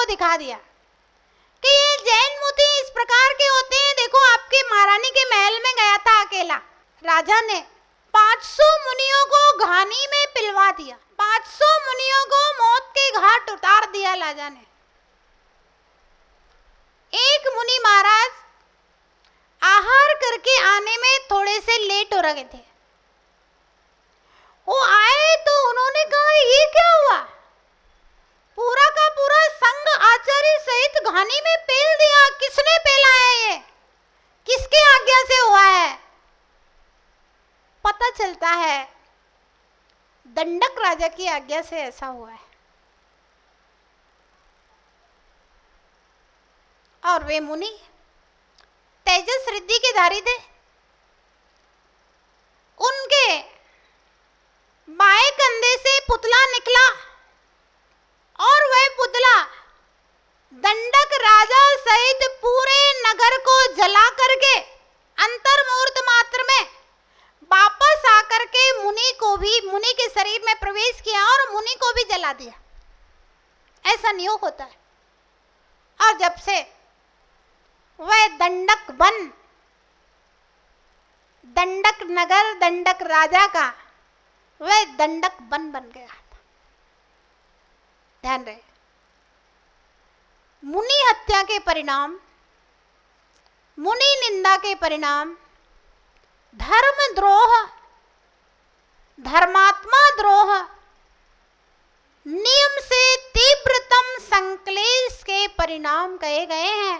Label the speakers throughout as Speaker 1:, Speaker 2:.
Speaker 1: दिखा दिया कि ये जैन मोती इस प्रकार के होते हैं। देखो, आपके महारानी के महल में गया था अकेला, राजा ने 500 मुनियों को घानी में पिलवा दिया, 500 मुनियों को मौत के घाट उतार दिया राजा ने। एक मुनि महाराज आहार करके आने में थोड़े से लेट हो रहे थे। वो आए तो उन्होंने कहा, ये क्या हुआ? पूरा का पूरा संघ आचार्य सहित घानी में पेल दिया। किसने पेला है? ये किसके आज्ञा से हुआ है? पता चलता है दंडक राजा की आज्ञा से ऐसा हुआ है। और वे मुनि तेजस रिद्धि के धारी थे। उनके बाएं कंधे से पुतला निकला और वह पुतला दंडक राजा सहित पूरे नगर को जला करके अंतर मुहूर्त मात्र में वापस आकर के मुनि के शरीर में प्रवेश किया और मुनि को भी जला दिया। ऐसा नियोग होता है। और जब से वह दंडक नगर दंडक राजा का वह दंडक बन गया था। ध्यान रहे, मुनि हत्या के परिणाम, मुनि निंदा के परिणाम, धर्म द्रोह, धर्मात्मा द्रोह, नियम से तीव्रतम संक्लेश के परिणाम कहे गए हैं।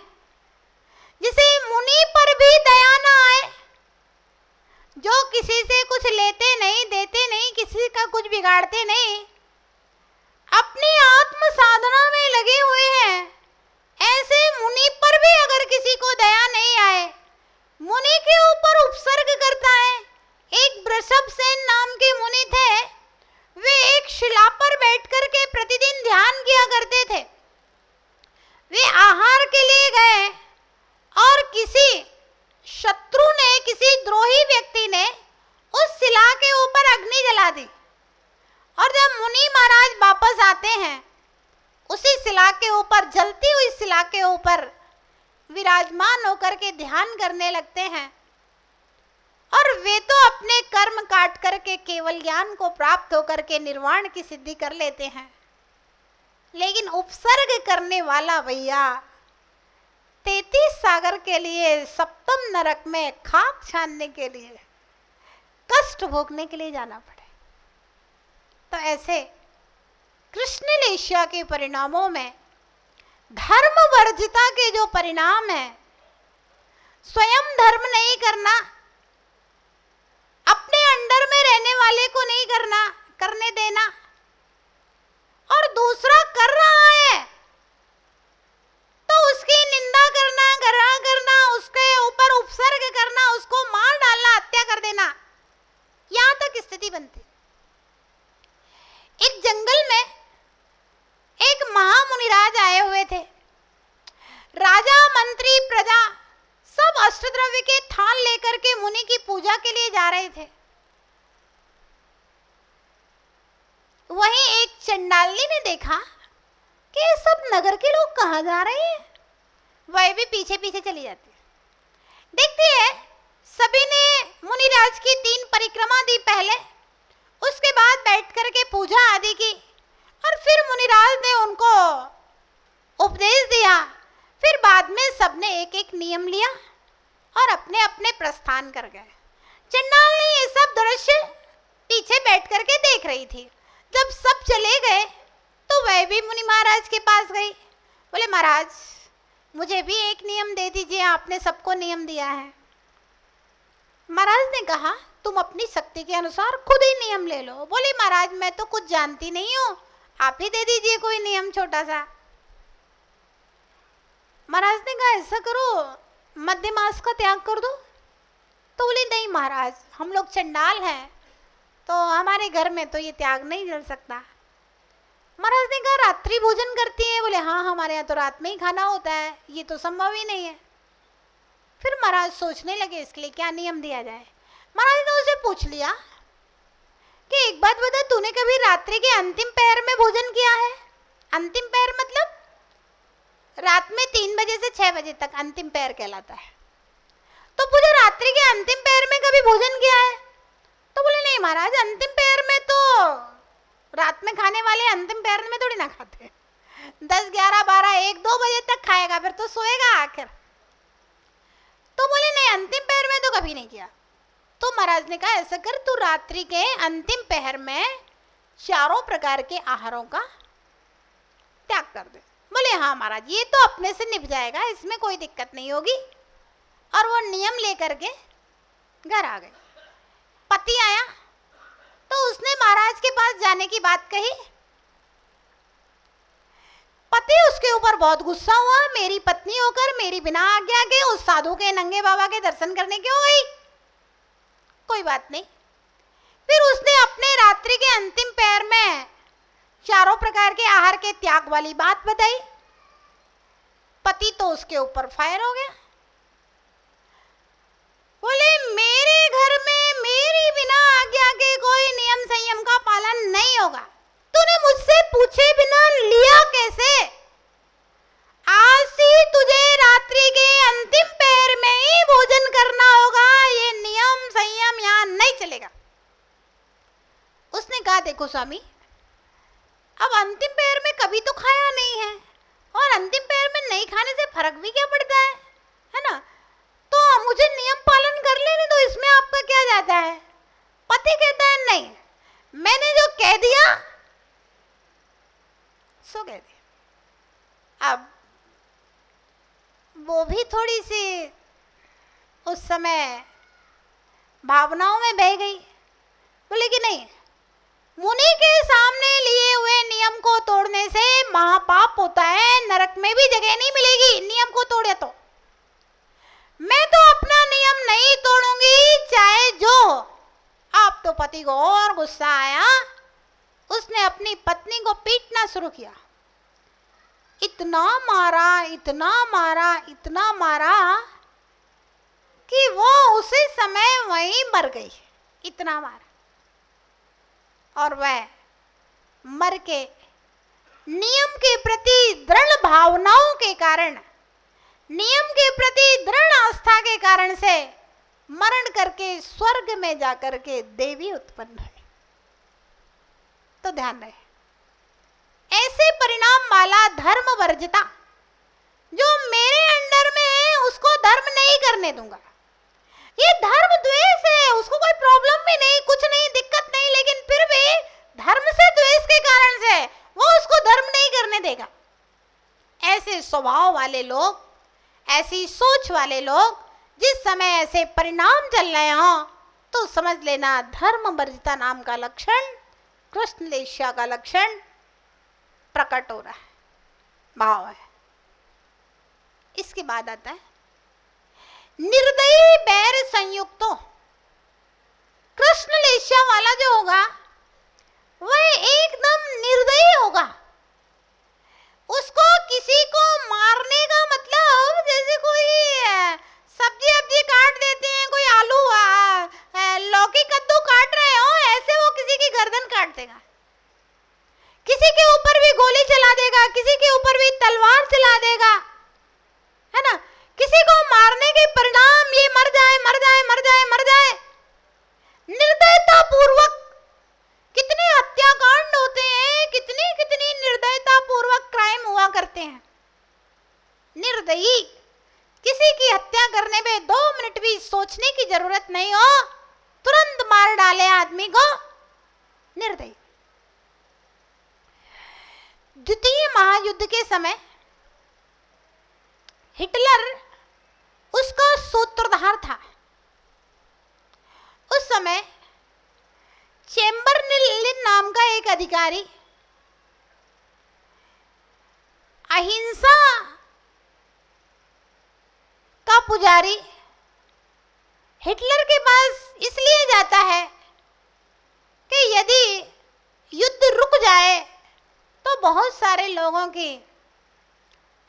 Speaker 1: जिसे मुनि पर भी दया न आए, जो किसी से कुछ लेते नहीं, देते नहीं, किसी का कुछ बिगाड़ते नहीं, अपनी आत्म साधना में लगे हुए हैं, ऐसे मुनि पर भी अगर किसी को दया नहीं आए, मुनि के ऊपर उपसर्ग करता है। एक वृषभसेन नाम के मुनि थे। वे एक शिला पर बैठकर के प्रतिदिन ध्यान किया करते थे। वे आहार के लिए गए और किसी शत्रु ने, किसी द्रोही व्यक्ति ने उस शिला के ऊपर अग्नि जला दी। और जब मुनि महाराज वापस आते हैं, उसी शिला के ऊपर, जलती हुई शिला के ऊपर विराजमान होकर के ध्यान करने लगते हैं। और वे तो अपने कर्म काट करके केवल ज्ञान को प्राप्त होकर के निर्वाण की सिद्धि कर लेते हैं, लेकिन उपसर्ग करने वाला भैया 33 सागर के लिए, सप्तम नरक में खाक छानने के लिए, कष्ट भोगने के लिए जाना पड़े। तो ऐसे कृष्ण लेशिया के परिणामों में धर्म वर्जिता के जो परिणाम है, स्वयं धर्म नहीं करना, अपने अंडर में रहने वाले को नहीं करने देना, और दूसरा कर रहा है तो उसकी निंदा करना, उसके ऊपर उपसर्ग करना, उसको मार डालना, हत्या कर देना, यहां तक स्थिति बनती। एक जंगल में एक महामुनिराज आए हुए थे। राजा, मंत्री, प्रजा सब अष्टद्रव्य के थाल लेकर के मुनि की पूजा के लिए जा रहे थे। वहीं एक चंडालनी ने देखा कि ये सब नगर के लोग कहाँ जा रहे हैं। वह भी पीछे पीछे चली जाती है। देखती है सभी ने मुनिराज की 3 परिक्रमा दी पहले, उसके बाद बैठ करके पूजा आदि की, और फिर मुनिराज ने उनको उपदेश दिया। फिर बाद में सबने एक एक नियम लिया और अपने अपने प्रस्थान कर गए। चंडाल ने ये सब दृश्य पीछे बैठ करके देख रही थी। जब सब चले गए तो वह भी मुनि महाराज के पास गई। बोले, महाराज मुझे भी एक नियम दे दीजिए, आपने सबको नियम दिया है। महाराज ने कहा, तुम अपनी शक्ति के अनुसार खुद ही नियम ले लो। बोले, महाराज मैं तो कुछ जानती नहीं हूँ, आप ही दे दीजिए कोई नियम छोटा सा। महाराज ने कहा, ऐसा करो, मध्य मास का त्याग कर दो। तो बोले, नहीं महाराज, हम लोग चंडाल हैं, तो हमारे घर में तो ये त्याग नहीं चल सकता। महाराज ने कहा, रात्रि भोजन करती है। बोले, हाँ हमारे यहाँ तो रात में ही खाना होता है, ये तो संभव ही नहीं है। फिर महाराज सोचने लगे इसके लिए क्या नियम दिया जाए। महाराज ने उसे पूछ लिया कि एक बात बता, तूने कभी रात्रि के अंतिम पहर में भोजन किया है? अंतिम पहर मतलब रात में 3 बजे से 6 बजे तक अंतिम पहर कहलाता है। तो पूछा रात्रि के अंतिम पहर में कभी भोजन किया है? तो बोले नहीं महाराज, अंतिम पहर में तो रात में खाने वाले अंतिम पहर में थोड़ी ना खाते, 10, 11, 12, 1, 2 बजे तक खाएगा, फिर तो सोएगा आखिर। तो बोले नहीं, अंतिम पहर में तो कभी नहीं किया। तो महाराज ने कहा ऐसा कर, तू रात्रि के अंतिम पहर में चारों प्रकार के आहारों का त्याग कर दे। बोले हाँ महाराज, ये तो अपने से निभ जाएगा, इसमें कोई दिक्कत नहीं होगी। और वो नियम लेकर के घर आ गए। पति आया तो उसने महाराज के पास जाने की बात कही। पति उसके ऊपर बहुत गुस्सा हुआ, मेरी पत्नी होकर मेरी बिना आज्ञा के उस साधु के नंगे बाबा के दर्शन करने क्यों गई? कोई बात नहीं। फिर उसने अपने रात्रि के अंतिम पहर में चारों प्रकार के आहार के त्याग वाली बात बताई। पति तो उसके ऊपर फायर हो गया। बोले मेरे घर में मेरी बिना आज्ञा के कोई नियम संयम का पालन नहीं होगा। तूने मुझसे पूछे बिना लिया कैसे? आज से तुझे रात्रि के अंतिम पहर में ही भोजन करना होगा, ये नियम संयम यहाँ नहीं चलेगा। उसने कहा देखो स्वामी, अब अंतिम पहर में कभी तो खाया नहीं है, और अंतिम पहर में नहीं खाने से फर्क भी क्या पड़ता है ना? तो मुझे नियम पालन कर लेने दो, इसमें आपका क्या जाता है? पति कहता है नहीं, मैंने जो कह दिया सो कह दिया। अब वो भी थोड़ी सी उस समय भावनाओं में बह गई। बोले कि नहीं, मुनि के सामने लिए हुए नियम को तोड़ने से महापाप होता है, नरक में भी जगह नहीं मिलेगी नियम को तोड़े तो। मैं तो अपना नियम नहीं तोड़ूंगी चाहे जो। अब तो पति को और गुस्सा आया, उसने अपनी पत्नी को पीटना शुरू किया। इतना मारा, इतना मारा, इतना मारा कि वो उसी समय वहीं मर गई। इतना मारा, और वह मर के नियम के प्रति दृढ़ भावनाओं के कारण, नियम के प्रति दृढ़ आस्था के कारण से मरण करके स्वर्ग में जाकर के देवी उत्पन्न हुई। तो ध्यान रहे, ऐसे परिणाम वाला धर्म वर्जिता जो मेरे अंडर में है उसको धर्म नहीं करने दूंगा। ये धर्म द्वेष है, उसको कोई प्रॉब्लम भी नहीं, कुछ नहीं, दिक्कत नहीं, लेकिन फिर भी धर्म से द्वेष के कारण से वो उसको धर्म नहीं करने देगा। ऐसे स्वभाव वाले लोग, ऐसी सोच वाले लोग, जिस समय ऐसे परिणाम चल रहे हो तो समझ लेना धर्म वर्जिता नाम का लक्षण, कृष्ण लेस्या का लक्षण प्रकट हो रहा है, भाव है। इसके बाद आता है निर्दयी बैर संयुक्तो। कृष्ण लेस्या वाला जो होगा वह एकदम निर्दयी होगा। उसको किसी को मारने का मतलब जैसे कोई सब्जी अब्जी काट देते हैं, कोई आलू लौकी कद्दू काट रहे हो, ऐसे वो किसी की गर्दन काट देगा, किसी के ऊपर भी गोली चला देगा, किसी के ऊपर भी तलवार चला देगा, है ना? किसी को मारने के परिणाम ये मर जाए, मर जाए, मर जाए, मर जाए। निर्दयता पूर्वक कितने हत्याकांड होते हैं, कितनी कितनी निर्दयता पूर्वक क्राइम हुआ करते हैं। निर्दयी, किसी की हत्या करने में 2 मिनट भी सोचने की जरूरत नहीं हो, तुरंत मार डाले आदमी को, निर्दयी। द्वितीय महायुद्ध के समय हिटलर उसका सूत्रधार था। उस समय चेम्बरलिन नाम का एक अधिकारी अहिंसा का पुजारी हिटलर के पास इसलिए जाता है कि यदि युद्ध रुक जाए तो बहुत सारे लोगों की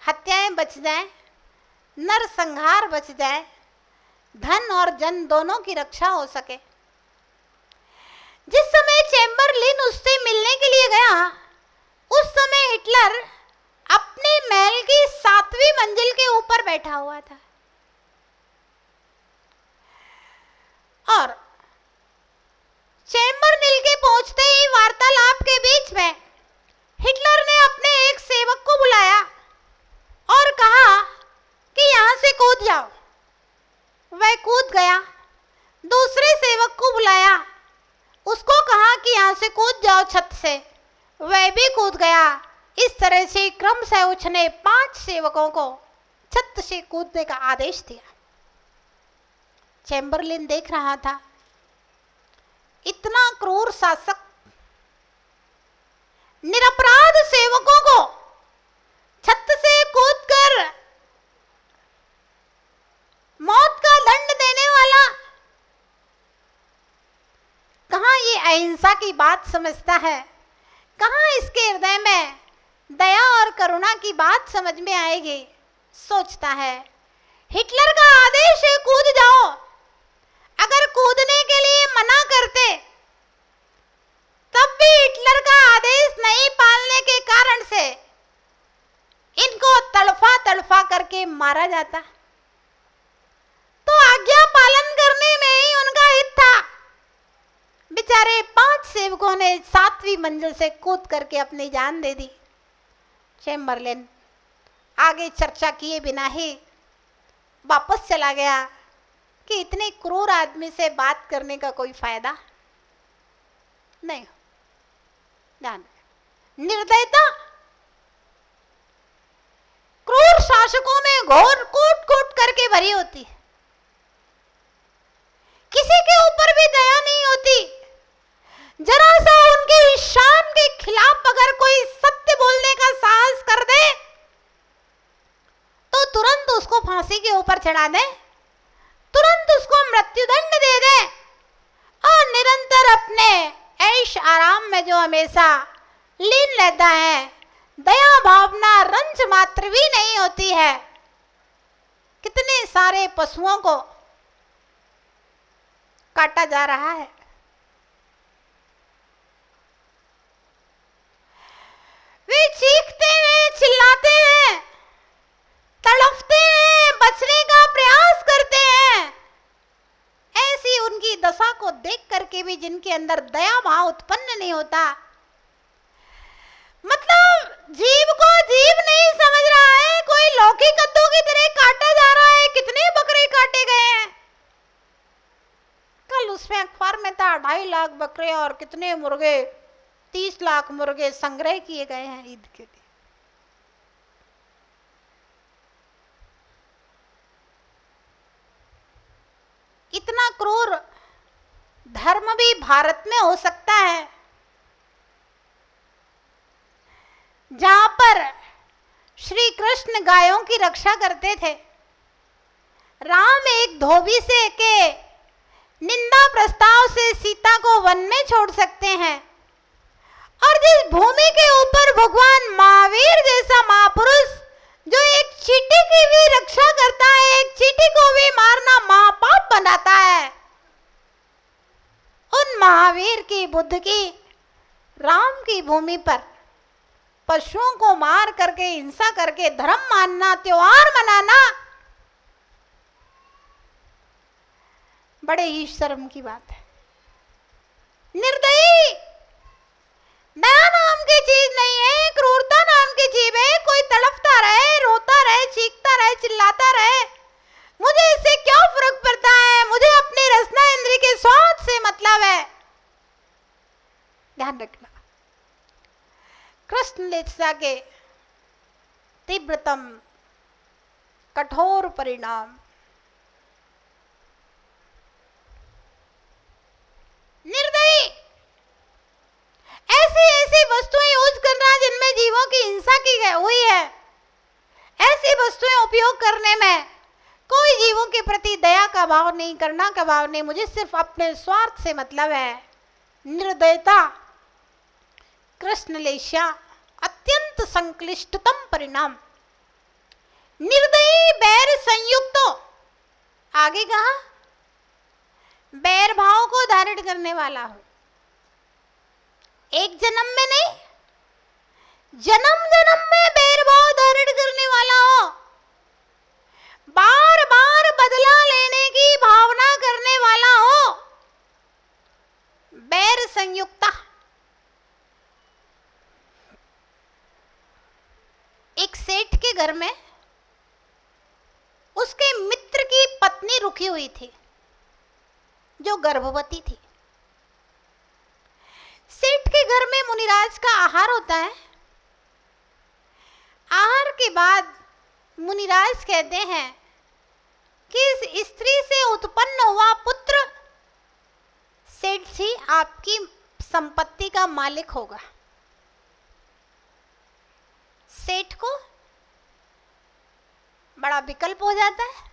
Speaker 1: हत्याएं बच जाएं, नरसंहार बच जाए, धन और जन दोनों की रक्षा हो सके। जिस समय चेम्बरलिन उससे मिलने के लिए गया, उस समय हिटलर अपने महल की 7 मंजिल के ऊपर बैठा हुआ था और चैम्बरलेन के पहुंचते ही वार्तालाप के बीच में हिटलर ने अपने एक सेवक को बुलाया और कहा कि यहां से कूद जाओ। वह कूद गया। दूसरे सेवक को बुलाया, उसको कहा कि यहां से कूद जाओ छत से। वह भी कूद गया। इस तरह से क्रमशः उसने 5 सेवकों को छत से कूदने का आदेश दिया। चैम्बरलेन देख रहा था, इतना क्रूर शासक निरपराध सेवकों को छत से कूदकर मौत का दंड देने वाला, कहां ये अहिंसा की बात समझता है, कहां इसके हृदय में दया और करुणा की बात समझ में आएगी। सोचता है हिटलर का आदेश है कूद जाओ, अगर कूदने के लिए मना करते तब भी हिटलर का आदेश नहीं पालने के कारण से इनको तड़फा तड़फा करके मारा जाता। तो आज्ञा पालन करने में ही उनका हित था। बेचारे 5 सेवकों ने 7वीं मंजिल से कूद करके अपनी जान दे दी। चैम्बरलेन आगे चर्चा किए बिना ही वापस चला गया कि इतने क्रूर आदमी से बात करने का कोई फायदा नहीं। ध्यान, निर्दयता क्रूर शासकों में घोर कूट कूट करके भरी होती है। किसी के ऊपर भी दया नहीं होती। जरा सा उनके शान के खिलाफ अगर कोई सत्य बोलने का साहस कर दे तो तुरंत उसको फांसी के ऊपर चढ़ा दे, तुरंत उसको मृत्युदंड दे दे और निरंतर अपने ऐश आराम में जो हमेशा लीन रहता है, दया भावना रंज मात्र भी नहीं होती है। कितने सारे पशुओं को काटा जा रहा है। वे चीखते हैं, चिल्लाते हैं, तड़पते हैं, बचने का प्रयास करते हैं। ऐसी उनकी दशा को देख करके भी जिनके अंदर दया भाव उत्पन्न नहीं होता, मतलब जीव को जीव नहीं समझ रहा है, कोई लौकी कद्दू की तरह काटा जा रहा है। कितने बकरे काटे गए हैं। कल उसमें अखबार में था 2.5 लाख बकरे और कितने मुर्गे, 30 लाख मुर्गे संग्रह किए गए हैं ईद के लिए। इतना क्रूर धर्म भी भारत में हो सकता है, जहां पर श्री कृष्ण गायों की रक्षा करते थे। राम एक धोबी से के निंदा प्रस्ताव से सीता को वन में छोड़ सकते हैं, और जिस भूमि के ऊपर भगवान महावीर जैसा महापुरुष जो एक चींटी की भी रक्षा करता है, एक चींटी को भी मारना महापाप बनाता है, उन महावीर की बुद्ध की राम की भूमि पर पशुओं को मार करके हिंसा करके धर्म मानना, त्योहार मनाना बड़े ही शर्म की बात है। निर्दयी, दया नाम की चीज नहीं है, क्रूरता नाम की चीज है। कोई तड़पता रहे, रोता रहे, चीखता रहे, चिल्लाता रहे, मुझे इससे क्या फर्क पड़ता है, मुझे अपनी रसना इंद्री के स्वाद से मतलब है। ध्यान रखना, कृष्ण लीला के तीव्रतम कठोर परिणाम। निर्दयी, ऐसी ऐसी वस्तुएं यूज करना जिनमें जीवों की हिंसा की हुई है, ऐसी वस्तुएं उपयोग करने में कोई जीवों के प्रति दया का भाव नहीं, करुणा का भाव नहीं, मुझे सिर्फ अपने स्वार्थ से मतलब है। निर्दयता कृष्ण लीला अत्यंत संक्लिष्टतम परिणाम। निर्दयी बैर संयुक्तो, आगे कहा बैर भाव को धारण करने वाला हो। एक जन्म में नहीं, जन्म जन्म में बैर भाव धारण करने वाला हो। एक सेठ के घर में उसके मित्र की पत्नी रुकी हुई थी जो गर्भवती थी। सेठ के घर में मुनिराज का आहार होता है। आहार के बाद मुनिराज कहते हैं कि इस स्त्री से उत्पन्न हुआ पुत्र सेठ जी आपकी संपत्ति का मालिक होगा। सेठ को बड़ा विकल्प हो जाता है,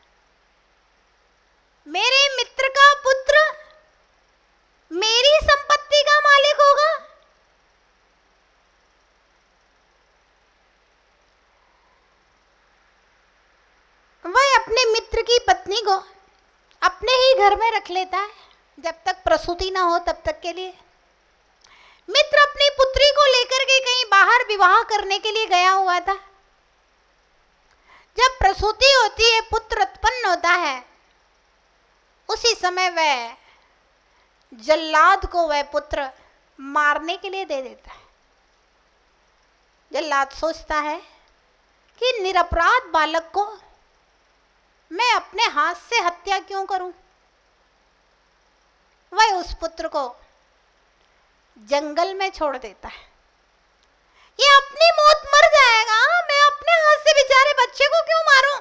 Speaker 1: मेरे मित्र का पुत्र मेरी संपत्ति का मालिक होगा। वह अपने मित्र की पत्नी को अपने ही घर में रख लेता है जब तक प्रसूति ना हो तब तक के लिए। मित्र अपनी पुत्री को लेकर के कहीं बाहर विवाह करने के लिए गया हुआ था। जब प्रसूति होती है, पुत्र उत्पन्न होता है, उसी समय वह जल्लाद को वह पुत्र मारने के लिए दे देता है। जल्लाद सोचता है कि निरपराध बालक को मैं अपने हाथ से हत्या क्यों करूं। वह उस पुत्र को जंगल में छोड़ देता है। ये अपनी मौत मर जाएगा, मैं अपने हाथ से बेचारे बच्चे को क्यों मारूं।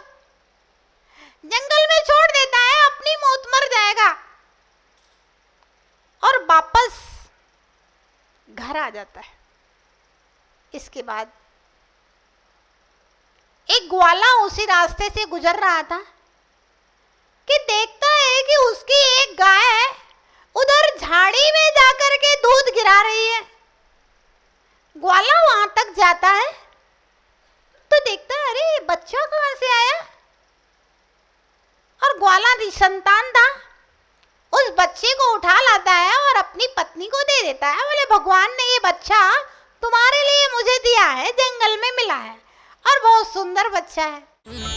Speaker 1: जंगल में छोड़ देता है, अपनी मौत मर जाएगा और वापस घर आ जाता है। इसके बाद एक ग्वाला उसी रास्ते से गुजर रहा था कि देखता है कि उसकी एक गाय उधर झाड़ी में जाकर के दूध गिरा रही है। ग्वाला वहां तक जाता है तो देखता है, अरे बच्चा कहां से आया। और ग्वाला निसंतान था, उस बच्चे को उठा लाता है और अपनी पत्नी को दे देता है। बोले भगवान ने ये बच्चा तुम्हारे लिए मुझे दिया है, जंगल में मिला है और बहुत सुंदर बच्चा है।